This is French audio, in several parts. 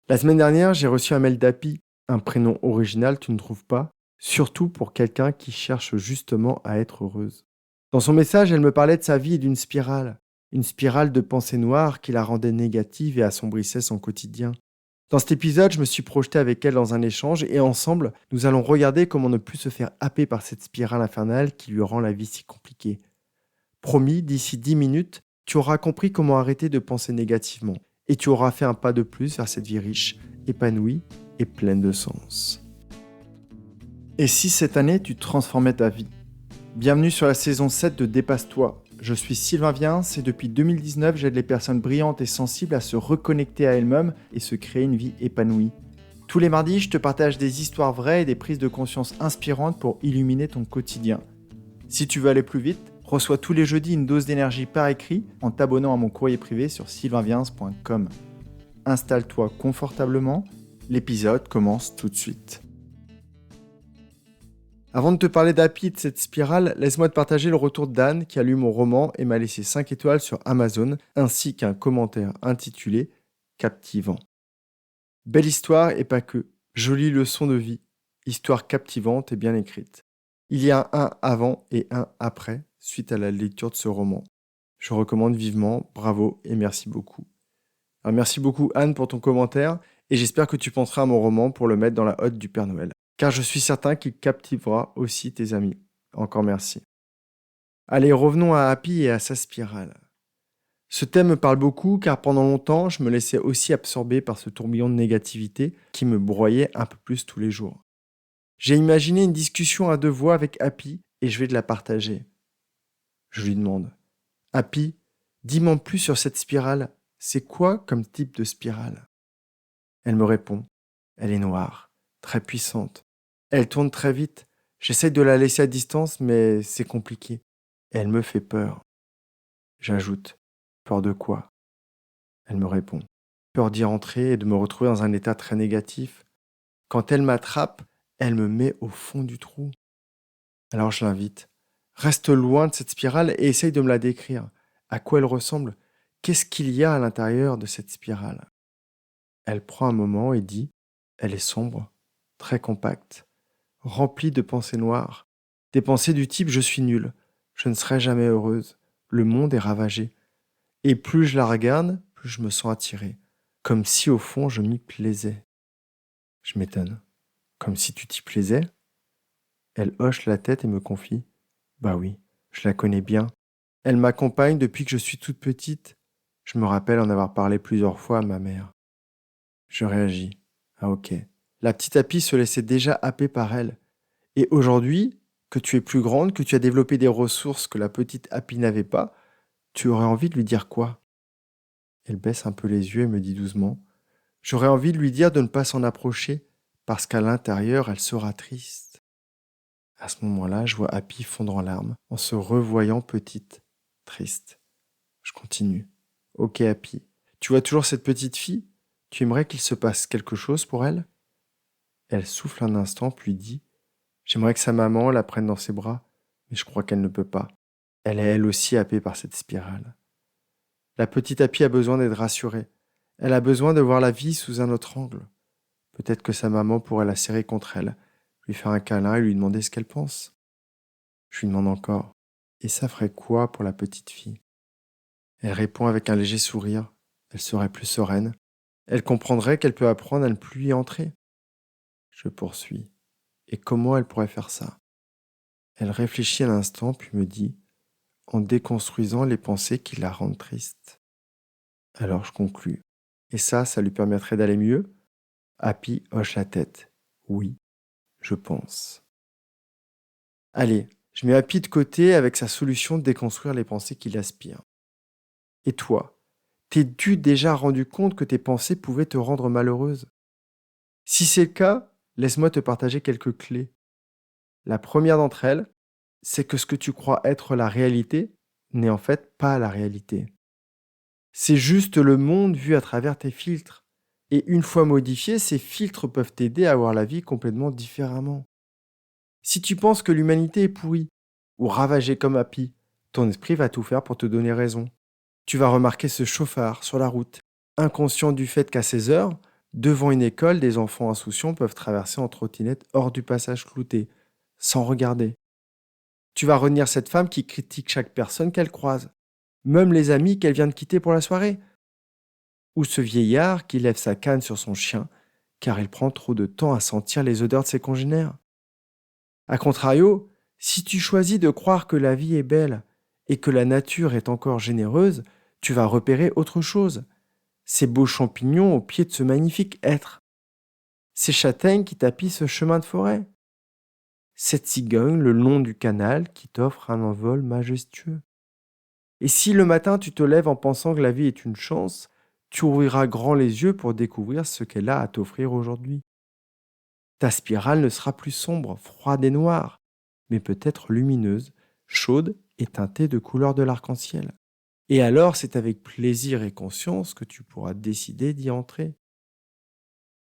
La semaine dernière, j'ai reçu un mail d'Happy, un prénom original, tu ne trouves pas? Surtout pour quelqu'un qui cherche justement à être heureuse. Dans son message, elle me parlait de sa vie et d'une spirale. Une spirale de pensées noires qui la rendait négative et assombrissait son quotidien. Dans cet épisode, je me suis projeté avec elle dans un échange et ensemble, nous allons regarder comment ne plus se faire happer par cette spirale infernale qui lui rend la vie si compliquée. Promis, d'ici 10 minutes, tu auras compris comment arrêter de penser négativement et tu auras fait un pas de plus vers cette vie riche, épanouie et pleine de sens. Et si cette année, tu transformais ta vie? Bienvenue sur la saison 7 de Dépasse-toi. Je suis Sylvain Viens et depuis 2019, j'aide les personnes brillantes et sensibles à se reconnecter à elles-mêmes et se créer une vie épanouie. Tous les mardis, je te partage des histoires vraies et des prises de conscience inspirantes pour illuminer ton quotidien. Si tu veux aller plus vite, reçois tous les jeudis une dose d'énergie par écrit en t'abonnant à mon courrier privé sur sylvainviens.com. Installe-toi confortablement, l'épisode commence tout de suite. Avant de te parler d'Happy et de cette spirale, laisse-moi te partager le retour d'Anne qui a lu mon roman et m'a laissé 5 étoiles sur Amazon, ainsi qu'un commentaire intitulé « Captivant ». Belle histoire et pas que, jolie leçon de vie, histoire captivante et bien écrite. Il y a un avant et un après suite à la lecture de ce roman. Je recommande vivement, bravo et merci beaucoup. Alors merci beaucoup Anne pour ton commentaire et j'espère que tu penseras à mon roman pour le mettre dans la hotte du Père Noël. Car je suis certain qu'il captivera aussi tes amis. Encore merci. Allez, revenons à Happy et à sa spirale. Ce thème me parle beaucoup car pendant longtemps, je me laissais aussi absorber par ce tourbillon de négativité qui me broyait un peu plus tous les jours. J'ai imaginé une discussion à deux voix avec Happy et je vais te la partager. Je lui demande, Happy, dis-moi plus sur cette spirale. C'est quoi comme type de spirale? Elle me répond, elle est noire, très puissante. Elle tourne très vite. J'essaye de la laisser à distance, mais c'est compliqué. Elle me fait peur. J'ajoute, peur de quoi? Elle me répond, peur d'y entrer et de me retrouver dans un état très négatif. Quand elle m'attrape, elle me met au fond du trou. Alors je l'invite. Reste loin de cette spirale et essaye de me la décrire. À quoi elle ressemble? Qu'est-ce qu'il y a à l'intérieur de cette spirale? Elle prend un moment et dit, elle est sombre, très compacte, remplie de pensées noires. Des pensées du type je suis nulle, je ne serai jamais heureuse, le monde est ravagé. Et plus je la regarde, plus je me sens attiré, comme si au fond je m'y plaisais. Je m'étonne. Comme si tu t'y plaisais? Elle hoche la tête et me confie. Bah oui, je la connais bien. Elle m'accompagne depuis que je suis toute petite. Je me rappelle en avoir parlé plusieurs fois à ma mère. Je réagis. Ah ok. La petite Happy se laissait déjà happer par elle. Et aujourd'hui, que tu es plus grande, que tu as développé des ressources que la petite Happy n'avait pas, tu aurais envie de lui dire quoi? Elle baisse un peu les yeux et me dit doucement, j'aurais envie de lui dire de ne pas s'en approcher, parce qu'à l'intérieur, elle sera triste. À ce moment-là, je vois Happy fondre en larmes, en se revoyant petite, triste. Je continue. Ok Happy, tu vois toujours cette petite fille? Tu aimerais qu'il se passe quelque chose pour elle? Elle souffle un instant, puis dit, j'aimerais que sa maman la prenne dans ses bras, mais je crois qu'elle ne peut pas. Elle est elle aussi happée par cette spirale. La petite Happy a besoin d'être rassurée. Elle a besoin de voir la vie sous un autre angle. Peut-être que sa maman pourrait la serrer contre elle, lui faire un câlin et lui demander ce qu'elle pense. Je lui demande encore, et ça ferait quoi pour la petite fille? Elle répond avec un léger sourire. Elle serait plus sereine. Elle comprendrait qu'elle peut apprendre à ne plus y entrer. Je poursuis. Et comment elle pourrait faire ça? Elle réfléchit un instant puis me dit, en déconstruisant les pensées qui la rendent triste. Alors je conclus. Et ça lui permettrait d'aller mieux? Happy hoche la tête. Oui, je pense. Allez, je mets Happy de côté avec sa solution de déconstruire les pensées qui l'aspirent. Et toi, t'es-tu déjà rendu compte que tes pensées pouvaient te rendre malheureuse? Si c'est le cas, laisse-moi te partager quelques clés. La première d'entre elles, c'est que ce que tu crois être la réalité n'est en fait pas la réalité. C'est juste le monde vu à travers tes filtres. Et une fois modifiés, ces filtres peuvent t'aider à voir la vie complètement différemment. Si tu penses que l'humanité est pourrie ou ravagée comme Happy, ton esprit va tout faire pour te donner raison. Tu vas remarquer ce chauffard sur la route, inconscient du fait qu'à ces heures, Devant une école, des enfants insouciants peuvent traverser en trottinette hors du passage clouté, sans regarder. Tu vas retenir cette femme qui critique chaque personne qu'elle croise, même les amis qu'elle vient de quitter pour la soirée. Ou ce vieillard qui lève sa canne sur son chien, car il prend trop de temps à sentir les odeurs de ses congénères. A contrario, si tu choisis de croire que la vie est belle et que la nature est encore généreuse, tu vas repérer autre chose. Ces beaux champignons au pied de ce magnifique hêtre. Ces châtaignes qui tapissent ce chemin de forêt. Cette cigogne le long du canal qui t'offre un envol majestueux. Et si le matin tu te lèves en pensant que la vie est une chance, tu ouvriras grand les yeux pour découvrir ce qu'elle a à t'offrir aujourd'hui. Ta spirale ne sera plus sombre, froide et noire, mais peut-être lumineuse, chaude et teintée de couleurs de l'arc-en-ciel. Et alors, c'est avec plaisir et conscience que tu pourras décider d'y entrer.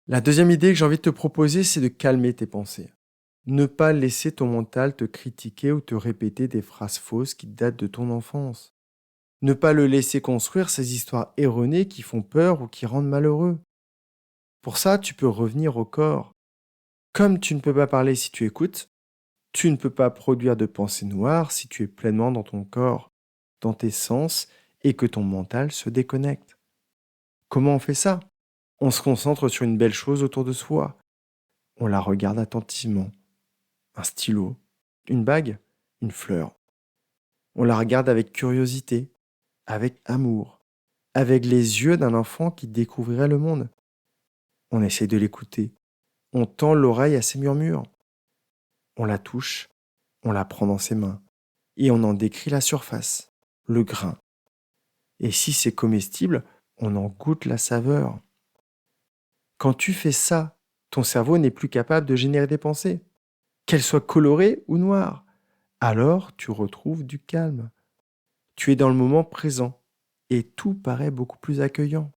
La deuxième idée que j'ai envie de te proposer, c'est de calmer tes pensées. Ne pas laisser ton mental te critiquer ou te répéter des phrases fausses qui datent de ton enfance. Ne pas le laisser construire ces histoires erronées qui font peur ou qui rendent malheureux. Pour ça, tu peux revenir au corps. Comme tu ne peux pas parler si tu écoutes, tu ne peux pas produire de pensées noires si tu es pleinement dans ton corps, dans tes sens et que ton mental se déconnecte. Comment on fait ça? On se concentre sur une belle chose autour de soi. On la regarde attentivement. Un stylo, une bague, une fleur. On la regarde avec curiosité, avec amour, avec les yeux d'un enfant qui découvrirait le monde. On essaie de l'écouter. On tend l'oreille à ses murmures. On la touche, on la prend dans ses mains et on en décrit la surface, le grain. Et si c'est comestible, on en goûte la saveur. Quand tu fais ça, ton cerveau n'est plus capable de générer des pensées, qu'elles soient colorées ou noires. Alors tu retrouves du calme. Tu es dans le moment présent et tout paraît beaucoup plus accueillant.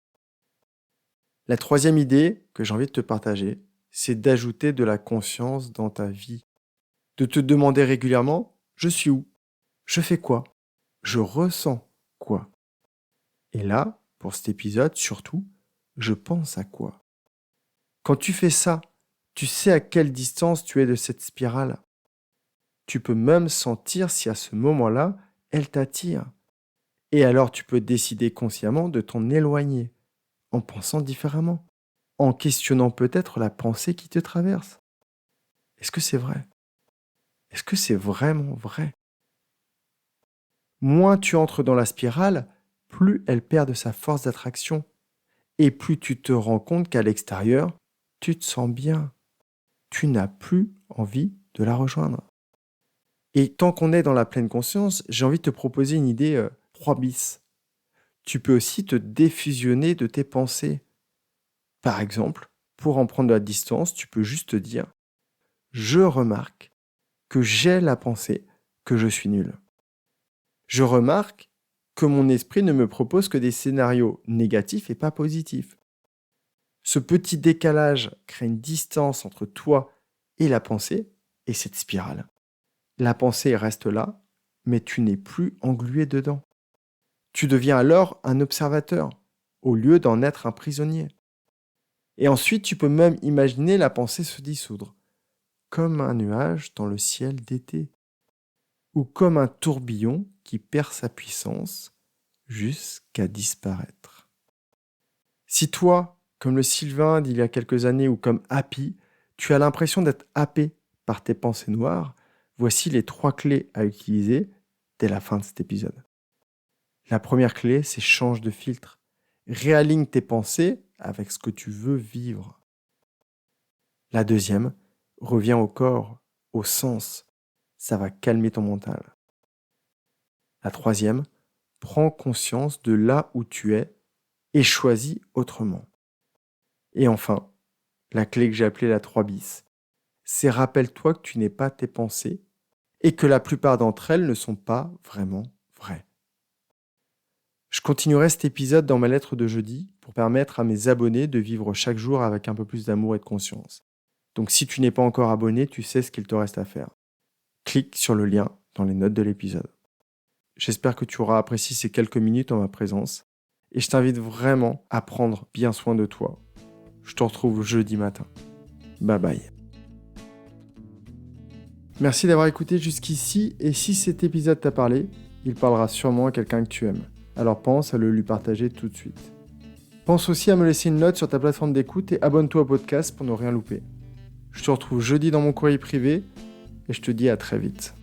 La troisième idée que j'ai envie de te partager, c'est d'ajouter de la conscience dans ta vie. De te demander régulièrement, je suis où? Je fais quoi? Je ressens quoi? Et là, pour cet épisode, surtout, je pense à quoi? Quand tu fais ça, tu sais à quelle distance tu es de cette spirale. Tu peux même sentir si à ce moment-là, elle t'attire. Et alors tu peux décider consciemment de t'en éloigner, en pensant différemment, en questionnant peut-être la pensée qui te traverse. Est-ce que c'est vrai? Est-ce que c'est vraiment vrai? Moins tu entres dans la spirale, plus elle perd de sa force d'attraction. Et plus tu te rends compte qu'à l'extérieur, tu te sens bien. Tu n'as plus envie de la rejoindre. Et tant qu'on est dans la pleine conscience, j'ai envie de te proposer une idée 3 bis. Tu peux aussi te défusionner de tes pensées. Par exemple, pour en prendre de la distance, tu peux juste te dire « Je remarque que j'ai la pensée que je suis nul. Je remarque que mon esprit ne me propose que des scénarios négatifs et pas positifs. Ce petit décalage crée une distance entre toi et la pensée et cette spirale. La pensée reste là, mais tu n'es plus englué dedans. Tu deviens alors un observateur, au lieu d'en être un prisonnier. Et ensuite, tu peux même imaginer la pensée se dissoudre, comme un nuage dans le ciel d'été, ou comme un tourbillon qui perd sa puissance jusqu'à disparaître. Si toi, comme le Sylvain d'il y a quelques années ou comme Happy, tu as l'impression d'être happé par tes pensées noires, voici les 3 clés à utiliser dès la fin de cet épisode. La première clé, c'est change de filtre. Réaligne tes pensées avec ce que tu veux vivre. La deuxième, reviens au corps, au sens. Ça va calmer ton mental. La troisième, prends conscience de là où tu es et choisis autrement. Et enfin, la clé que j'ai appelée la 3 bis, c'est rappelle-toi que tu n'es pas tes pensées et que la plupart d'entre elles ne sont pas vraiment vraies. Je continuerai cet épisode dans ma lettre de jeudi pour permettre à mes abonnés de vivre chaque jour avec un peu plus d'amour et de conscience. Donc si tu n'es pas encore abonné, tu sais ce qu'il te reste à faire. Clique sur le lien dans les notes de l'épisode. J'espère que tu auras apprécié ces quelques minutes en ma présence et je t'invite vraiment à prendre bien soin de toi Je te retrouve jeudi matin. Bye bye. Merci d'avoir écouté jusqu'ici et si cet épisode t'a parlé, il parlera sûrement à quelqu'un que tu aimes. Alors pense à le lui partager tout de suite. Pense aussi à me laisser une note sur ta plateforme d'écoute et abonne-toi au podcast pour ne rien louper. Je te retrouve jeudi dans mon courrier privé et je te dis à très vite.